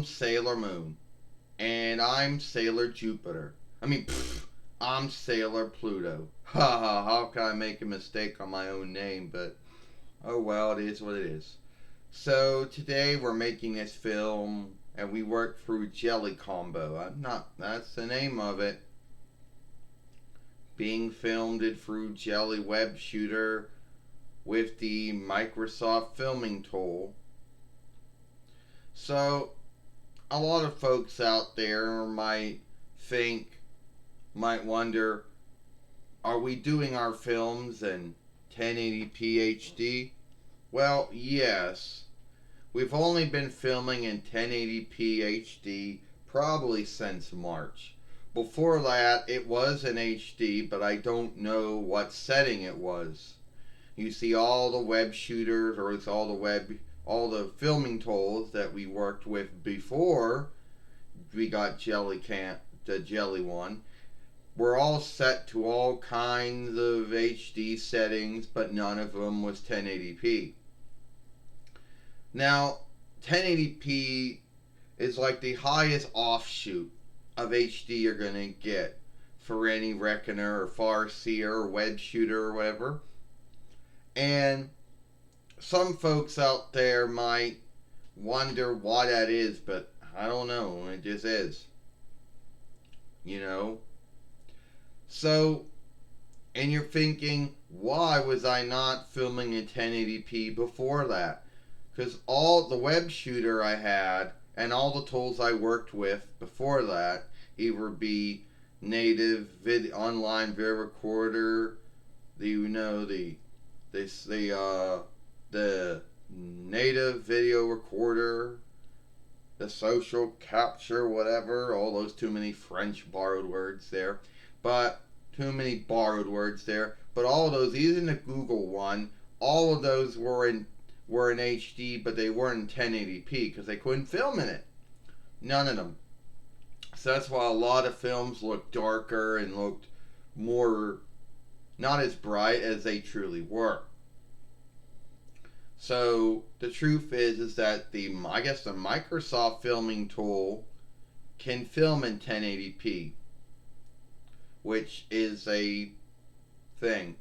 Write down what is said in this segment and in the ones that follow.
I'm Sailor Moon. And I'm Sailor Jupiter. I'm Sailor Pluto. Ha ha, how can I make a mistake on my own name? But, oh well, it is what it is. So, today we're making this film, and we worked through Jelly Combo. That's the name of it. Being filmed through Jelly WEBSHOOTER with the Microsoft filming tool. So, a lot of folks out there might wonder, are we doing our films in 1080p HD? Well, yes. We've only been filming in 1080p HD probably since March. Before that, it was in HD, but I don't know what setting it was. You see, all the web shooters, or it's all the filming tools that we worked with before we got the Jelly one, were all set to all kinds of HD settings, but none of them was 1080p. Now, 1080p is like the highest offshoot of HD you're going to get for any Reckoner or Farseer or Web Shooter or whatever. And some folks out there might wonder why that is, but I don't know. It just is. You know? So, and you're thinking, why was I not filming in 1080p before that? Because all the web shooter I had and all the tools I worked with before that, either be native online video recorder, the native video recorder, the social capture, whatever, all those too many French borrowed words there, but too many borrowed words there. But all of those, even the Google one, all of those were in HD, but they weren't in 1080p because they couldn't film in it. None of them. So that's why a lot of films looked darker and looked more not as bright as they truly were. So the truth is that the Microsoft filming tool can film in 1080p, which is a thing.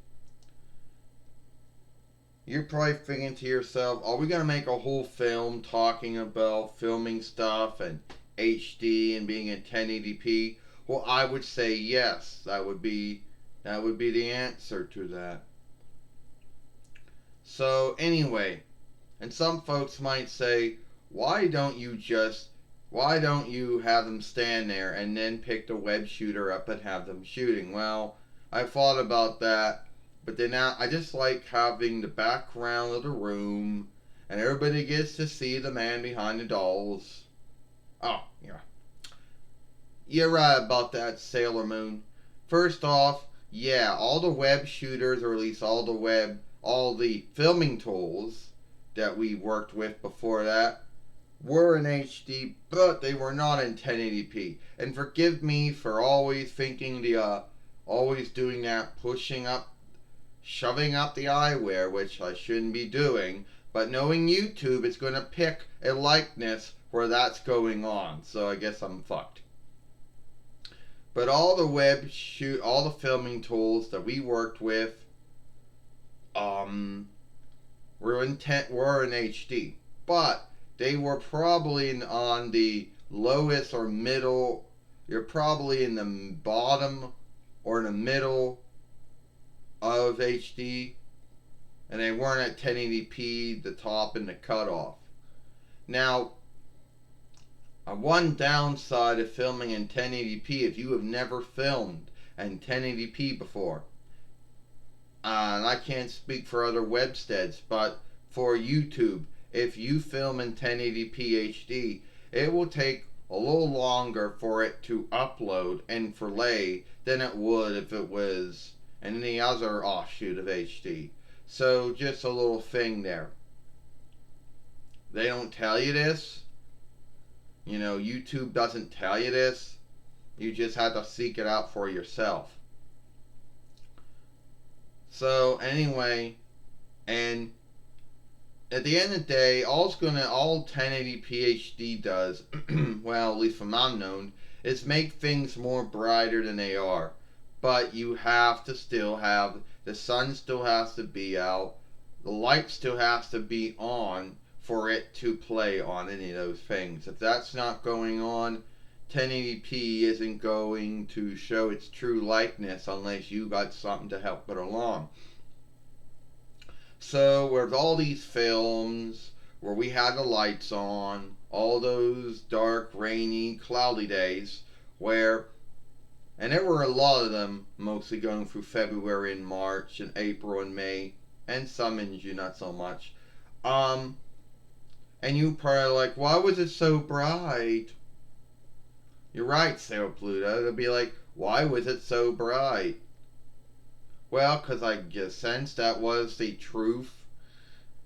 You're probably thinking to yourself, are we going to make a whole film talking about filming stuff and HD and being in 1080p? Well, I would say yes. That would be the answer to that. So anyway, and some folks might say, why don't you have them stand there and then pick the web shooter up and have them shooting? Well, I thought about that, but then I just like having the background of the room and everybody gets to see the man behind the dolls. Oh, yeah. You're right about that, Sailor Moon. First off, yeah, all the web shooters, or at least all the filming tools that we worked with before that were in HD, but they were not in 1080p. And forgive me for always thinking always doing that, shoving up the eyewear, which I shouldn't be doing. But knowing YouTube, it's going to pick a likeness where that's going on. So I guess I'm fucked. But all the filming tools that we worked with, were in HD, but they were probably on the lowest or middle. You're probably in the bottom or in the middle of HD, and they weren't at 1080p, the top and the cutoff. Now, one downside of filming in 1080p, if you have never filmed in 1080p before, and I can't speak for other websteads, but for YouTube, if you film in 1080p HD, it will take a little longer for it to upload and fillet than it would if it was any other offshoot of HD. So just a little thing there. They don't tell you this. YouTube doesn't tell you this. You just have to seek it out for yourself. So anyway, and at the end of the day, all 1080p HD does, well, at least from I'm known, is make things more brighter than they are. But you have to still have the sun still has to be out, the light still has to be on for it to play on any of those things. If that's not going on, 1080p isn't going to show its true likeness unless you got something to help it along. So with all these films where we had the lights on, all those dark, rainy, cloudy days where, and there were a lot of them mostly going through February and March and April and May, and some in June, not so much. And you probably like, why was it so bright? You're right, Sarah Pluto. It'll be like, why was it so bright? Well, because I just sensed that was the truth.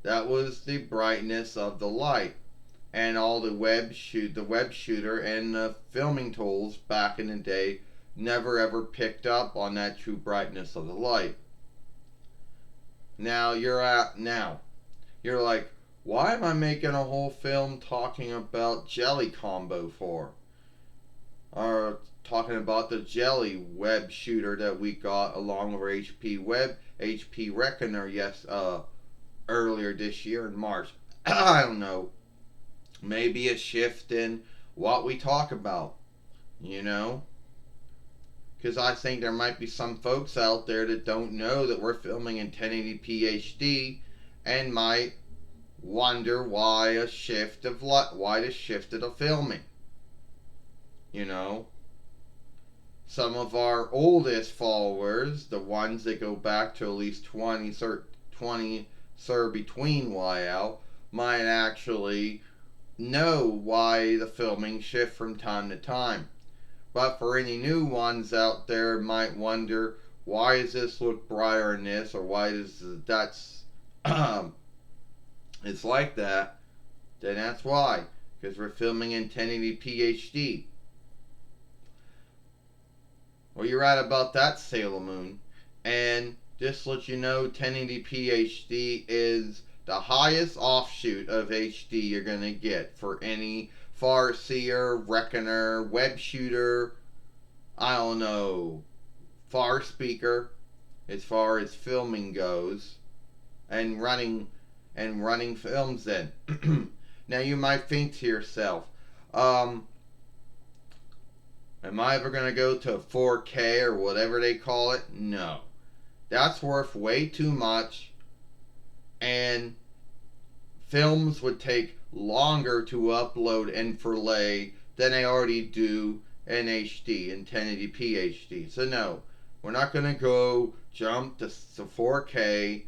That was the brightness of the light. And all the web shooter and the filming tools back in the day never ever picked up on that true brightness of the light. Now you're like, why am I making a whole film talking about jelly combo for? Or talking about the jelly web shooter that we got along with HP Reckoner earlier this year in March. I don't know. Maybe a shift in what we talk about, you know? Because I think there might be some folks out there that don't know that we're filming in 1080p HD and might wonder why the shift of the filming. You know, some of our oldest followers, the ones that go back to at least 20 between YL, might actually know why the filming shift from time to time. But for any new ones out there might wonder, why does this look brighter in this, or why does that's it's like that, then that's why. Because we're filming in 1080p HD. Well, you're right about that, Sailor Moon. And just to let you know, 1080p HD is the highest offshoot of HD you're going to get for any Farseer, Reckoner, Web Shooter, I don't know, Far Speaker, as far as filming goes, and running films in. Now you might think to yourself, am I ever going to go to 4K or whatever they call it? No. That's worth way too much, and films would take longer to upload and fillet than they already do in HD, in 1080p HD. So no, we're not going to go jump to 4K.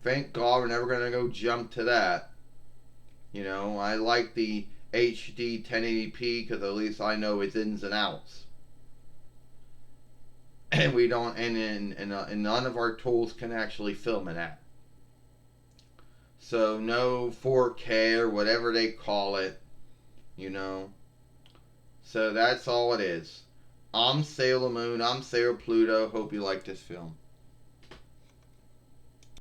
Thank God we're never going to go jump to that. You know, I like the HD 1080p because at least I know its ins and outs. And we don't, and none of our tools can actually film it at. So no 4K or whatever they call it, you know. So that's all it is. I'm Sailor Moon. I'm Sailor Pluto. Hope you like this film.